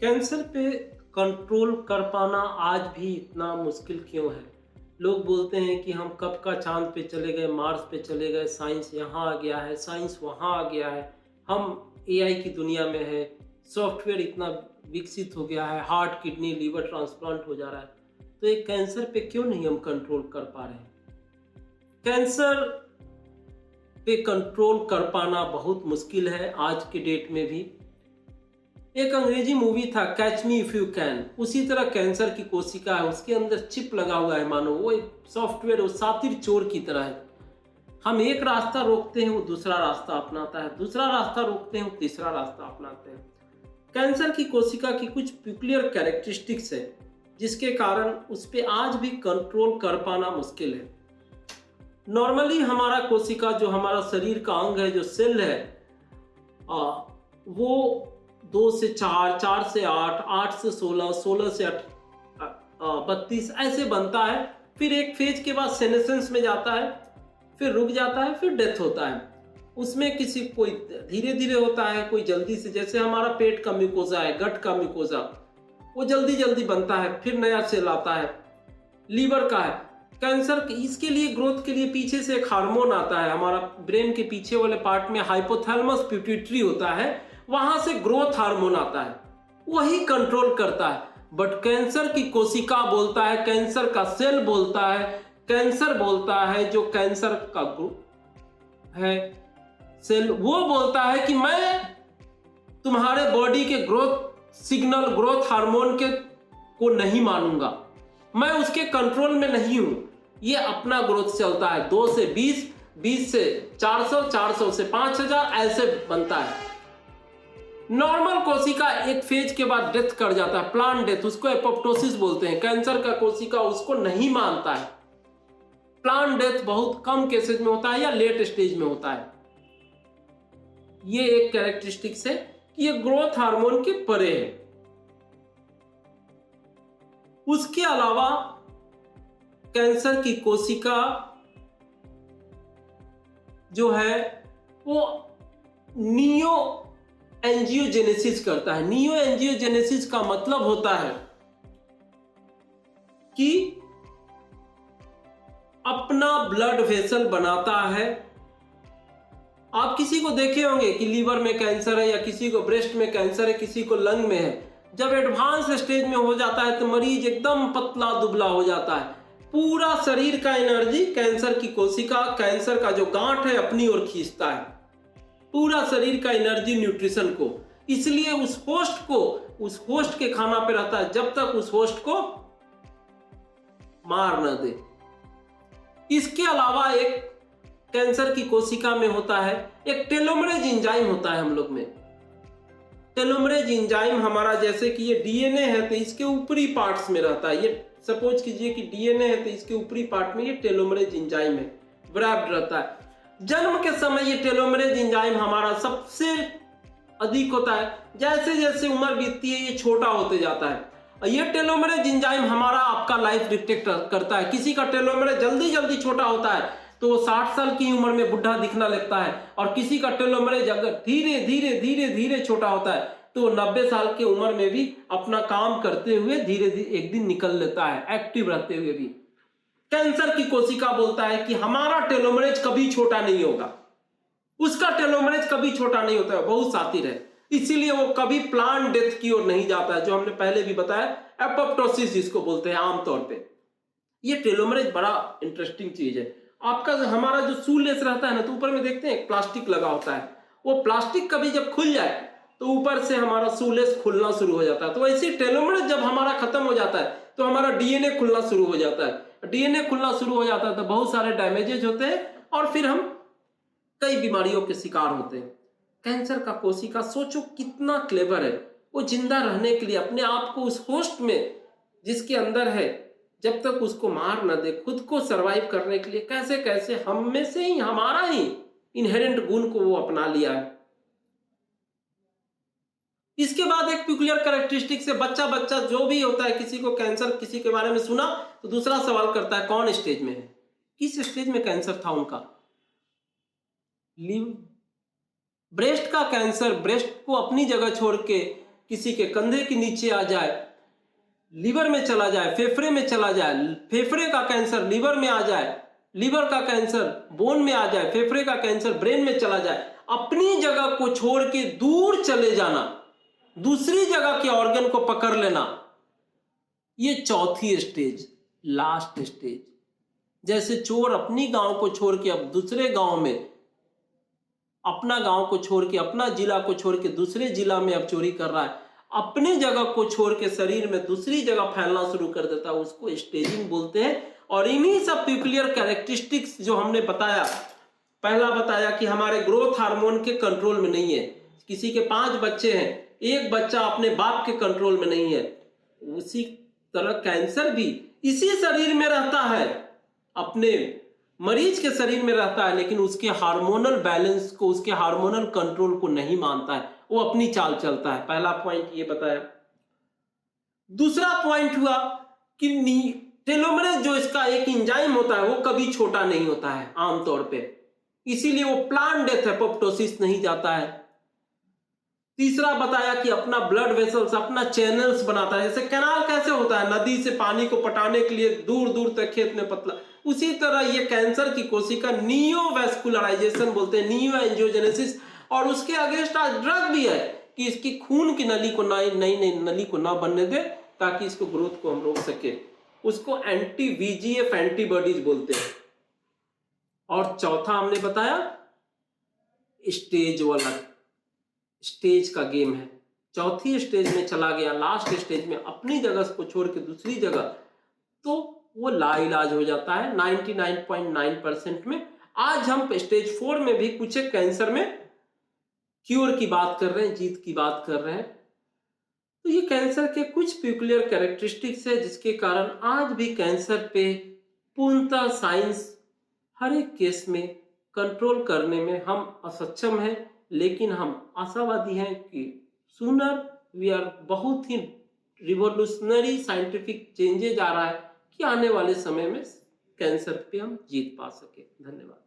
Cancer पे control कर पाना आज भी इतना मुश्किल क्यों है? लोग बोलते हैं कि हम कब का चाँद पे चले गए, मार्स पे चले गए, साइंस यहाँ आ गया है, साइंस वहाँ आ गया है, हम एआई की दुनिया में हैं, सॉफ्टवेयर इतना विकसित हो गया है, हार्ट, किडनी, लीवर ट्रांसप्लांट हो जा रहा है। तो ये कैंसर पे क्यों नहीं हम कंट्रोल कर पा रहे हैं? कैंसर पे कंट्रोल कर पाना बहुत मुश्किल है आज के डेट में भी। एक अंग्रेजी मूवी था catch me if you can, उसी तरह कैंसर की कोशिका है, उसके अंदर चिप लगा हुआ है, मानो वो एक सॉफ्टवेयर, वो सातिर चोर की तरह है। हम एक रास्ता रोकते हैं, वो दूसरा रास्ता अपनाता है, दूसरा रास्ता रोकते हैं, वो तीसरा रास्ता अपनाते हैं। कैंसर की कोशिका की कुछ प्यूक्लियर कैरेक्टरिस्टिक्स है जिसके कारण उस पर आज भी कंट्रोल कर पाना मुश्किल है। नॉर्मली हमारा कोशिका, जो हमारा शरीर का अंग है, जो सेल है, वो 2 से 4, 4 से 8, 8 से 16, 16 से 32 ऐसे बनता है। फिर एक फेज के बाद सेनेसेंस में जाता है, फिर रुक जाता है, फिर डेथ होता है। उसमें किसी कोई धीरे धीरे होता है, कोई जल्दी से, जैसे हमारा पेट का म्यूकोजा है, गट का म्यूकोजा, वो जल्दी जल्दी बनता है, फिर नया सेल आता है। लीवर का है कैंसर, इसके लिए ग्रोथ के लिए पीछे से एक हार्मोन आता है, हमारा ब्रेन के पीछे वाले पार्ट में हाइपोथैलेमस पिट्यूटरी होता है, वहां से ग्रोथ हार्मोन आता है, वही कंट्रोल करता है। बट कैंसर की कोशिका बोलता है, कैंसर का सेल बोलता है, कैंसर बोलता है, जो कैंसर का है सेल, वो बोलता है कि मैं तुम्हारे बॉडी के ग्रोथ सिग्नल, ग्रोथ हार्मोन के को नहीं मानूंगा, मैं उसके कंट्रोल में नहीं हूं। ये अपना ग्रोथ चलता है, 2 से 20, 20 से 400, 400 से 5000 ऐसे बनता है। नॉर्मल कोशिका एक फेज के बाद डेथ कर जाता है, प्लांट डेथ, उसको एपोप्टोसिस बोलते हैं। कैंसर का कोशिका उसको नहीं मानता है। प्लांट डेथ बहुत कम केसेस में होता है या लेट स्टेज में होता है। ये एक कैरेक्टरिस्टिक्स है कि ये ग्रोथ हार्मोन के परे है। उसके अलावा कैंसर की कोशिका जो है वो नियो एंजियोजेनेसिस करता है। नियो एंजियोजेनेसिस का मतलब होता है कि अपना ब्लड वेसल बनाता है। आप किसी को देखे होंगे कि लीवर में कैंसर है, या किसी को ब्रेस्ट में कैंसर है, किसी को लंग में है। जब एडवांस स्टेज में हो जाता है तो मरीज एकदम पतला दुबला हो जाता है। पूरा शरीर का एनर्जी कैंसर की कोशिका, कैंसर का जो गांठ है, अपनी ओर खींचता है, पूरा शरीर का एनर्जी न्यूट्रिशन को। इसलिए उस होस्ट के खाना पे रहता है जब तक उस होस्ट को मार न दे। इसके अलावा एक कैंसर की कोशिका में होता है एक टेलोमरेज एंजाइम होता है हम लोग में। टेलोमरेज एंजाइम हमारा, जैसे कि ये डीएनए है तो इसके ऊपरी पार्ट्स में रहता है। ये सपोज कीजिए कि डीएनए है तो इसके ऊपरी पार्ट में ये टेलोमरेज एंजाइम है, व्रैप्ड रहता है। जन्म के समय ये टेलोमरेज एंजाइम हमारा सबसे अधिक होता है। जैसे जैसे उम्र बीतती है ये छोटा होते जाता है। ये टेलोमरेज एंजाइम हमारा आपका लाइफ डिक्टेट करता है। किसी का टेलोमरेज जल्दी जल्दी छोटा होता है तो वो 60 साल की उम्र में बुढ़ा दिखने लगता है, और किसी का टेलोमरेज अगर धीरे धीरे धीरे धीरे छोटा होता है तो वो 90 साल की उम्र में भी अपना काम करते हुए धीरे धीरे एक दिन निकल लेता है, एक्टिव रहते हुए भी। कैंसर की कोशिका बोलता है कि हमारा टेलोमरेज कभी छोटा नहीं होगा, उसका टेलोमरेज कभी छोटा नहीं होता है, बहुत शातिर है, इसीलिए वो कभी प्लांट डेथ की ओर नहीं जाता है, जो हमने पहले भी बताया, एपोप्टोसिस जिसको बोलते हैं आमतौर पे। ये टेलोमरेज बड़ा इंटरेस्टिंग चीज है। आपका हमारा जो शू लेस रहता है ना, तो ऊपर में देखते हैं एक प्लास्टिक लगा होता है, वो प्लास्टिक कभी जब खुल जाए तो ऊपर से हमारा शू लेस खुलना शुरू हो जाता है। तो ऐसे टेलोमरेज जब हमारा खत्म हो जाता है तो हमारा डीएनए खुलना शुरू हो जाता है। डीएनए खुलना शुरू हो जाता है तो बहुत सारे डैमेजेज होते हैं और फिर हम कई बीमारियों के शिकार होते हैं। कैंसर का कोशिका सोचो कितना क्लेवर है, वो जिंदा रहने के लिए अपने आप को उस होस्ट में जिसके अंदर है, जब तक उसको मार न दे, खुद को सरवाइव करने के लिए कैसे कैसे हम में से ही, हमारा ही इनहेरेंट गुण को वो अपना लिया है। इसके बाद एक प्यूक्लियर कैरेक्टरिस्टिक से बच्चा बच्चा जो भी होता है, किसी को कैंसर, किसी के बारे में सुना तो दूसरा सवाल करता है कौन स्टेज में है, किस स्टेज में कैंसर था उनका। ब्रेस्ट का कैंसर, ब्रेस्ट को अपनी जगह छोड़ के किसी के कंधे के नीचे आ जाए, लीवर में चला जाए, फेफड़े में चला जाए, फेफड़े का कैंसर लीवर में आ जाए, लीवर का कैंसर बोन में आ जाए, फेफड़े का कैंसर ब्रेन में चला जाए, अपनी जगह को छोड़ के दूर चले जाना, दूसरी जगह के ऑर्गन को पकड़ लेना, ये चौथी स्टेज, लास्ट स्टेज। जैसे चोर अपनी गांव को छोड़ के अब दूसरे गांव में, अपना गांव को छोड़ के, अपना जिला को छोड़ के दूसरे जिला में अब चोरी कर रहा है, अपने जगह को छोड़ के शरीर में दूसरी जगह फैलना शुरू कर देता है, उसको स्टेजिंग बोलते हैं। और इन्हीं सब पेक्युलियर कैरेक्टरिस्टिक्स जो हमने बताया, पहला बताया कि हमारे ग्रोथ हार्मोन के कंट्रोल में नहीं है, किसी के 5 बच्चे हैं, एक बच्चा अपने बाप के कंट्रोल में नहीं है, उसी तरह कैंसर भी इसी शरीर में रहता है, अपने मरीज के शरीर में रहता है, लेकिन उसके हार्मोनल बैलेंस को, उसके हार्मोनल कंट्रोल को नहीं मानता है, वो अपनी चाल चलता है। पहला पॉइंट ये बताया। दूसरा पॉइंट हुआ कि टेलोमरेज जो इसका एक एंजाइम होता है वो कभी छोटा नहीं होता है आमतौर पे, इसीलिए वो प्लांट डेथ एपोप्टोसिस नहीं जाता है। तीसरा बताया कि अपना ब्लड वेसल्स, अपना चैनल्स बनाता है, जैसे कैनाल कैसे होता है, नदी से पानी को पटाने के लिए दूर दूर तक खेत में पतला, उसी तरह ये कैंसर की कोशिका नियोवैस्कुलराइजेशन बोलते हैं, नियो एंजियोजेनेसिस, और उसके अगेंस्ट आज ड्रग भी है कि इसकी खून की नली को नई नली को ना बनने दे, ताकि इसको ग्रोथ को हम रोक सके, उसको एंटी VEGF एंटीबॉडीज बोलते हैं। और चौथा हमने बताया स्टेज वाला, स्टेज का गेम है, चौथी स्टेज में चला गया, लास्ट स्टेज में अपनी जगह को छोड़ के दूसरी जगह, तो वो लाइलाज हो जाता है 99.9% में। आज हम स्टेज 4 में भी कुछ एक कैंसर में क्योर की बात कर रहे हैं, जीत की बात कर रहे हैं। तो ये कैंसर के कुछ पेक्युलियर कैरेक्टरिस्टिक्स है जिसके कारण आज भी कैंसर पे पूर्णतः साइंस हर एक केस में कंट्रोल करने में हम असक्षम हैं, लेकिन हम आशावादी हैं कि सूनर वी आर, बहुत ही रिवोल्यूशनरी साइंटिफिक चेंजेज आ रहा है कि आने वाले समय में कैंसर पे हम जीत पा सके। धन्यवाद।